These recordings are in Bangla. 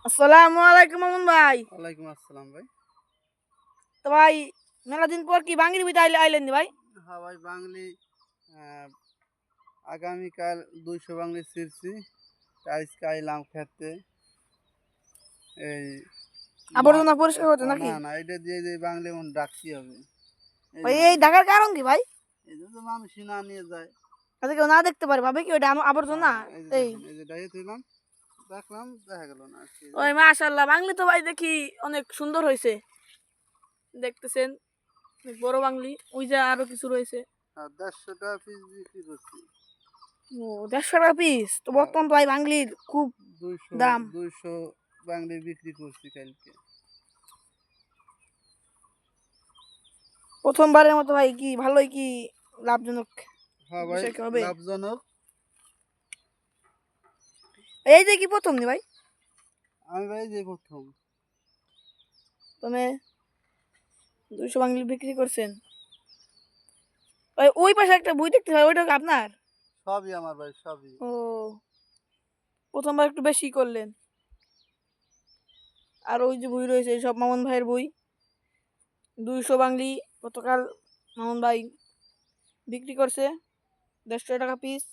আসসালামু আলাইকুম মামুন ভাই। ওয়ালাইকুম আসসালাম ভাই। তো ভাই মেলা দিন পর কি বাঙ্গির ভিতরে আইলেন নি ভাই? হ্যাঁ ভাই, বাঙালি আহ, আগামীকাল 200 বাঙালি ছিড়ছি। আজকে আইলাম খেতে। এই আবর্জনা পরিষ্কার করতে না নাকি? না, এটা দিয়ে যে বাঙালি মন ডাকতে হবে। এই ভাই জন্য এই ঢাকার কারণ কি ভাই? এই জন্য মানুষই না নিয়ে যায়। যাতে কেউ না দেখতে পারে ভাবে কি ওটা আবর্জনা। হ্যাঁ, এই যে এই দেখেন, এই যে ডাইয়ে তুইলাম, দেখলাম দেখা গেল না আর কি। ওই মাশাআল্লাহ বাংলি তো ভাই দেখি অনেক সুন্দর হয়েছে। দেখতেছেন অনেক বড় বাংলি। ওই যে আরো কিছু রয়েছে। আর 150 টাকা পিস বিক্রি করছি। ও 150 টাকা পিস। তো হ্যাঁ, বর্তমান তো ভাই বাংলির খুব 200 দাম। 200 বাঙালি বিক্রি করছি কালকে। প্রথমবারের মতো ভাই কি ভালোই কি লাভজনক হ্যাঁ ভাই, বিষয় কি হবে? লাভজনক। এই যে কি প্রথম নি ভাই? আমি ভাই যে প্রথম। তুমি 200 বাংলি বিক্রি করছেন। ওই পাশে একটা বই দেখতে হয় ওইটা কি আপনার? সবই আমার ভাই, সবই। ও প্রথমবার একটু বেশি করলেন। আর ওই যে বই রয়েছে সব মামুন ভাইয়ের বই। 200 বাংলি গতকাল মামুন ভাই বিক্রি করছে 150 টাকা পিস।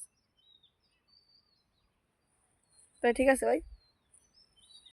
তাই ঠিক আছে ভাই।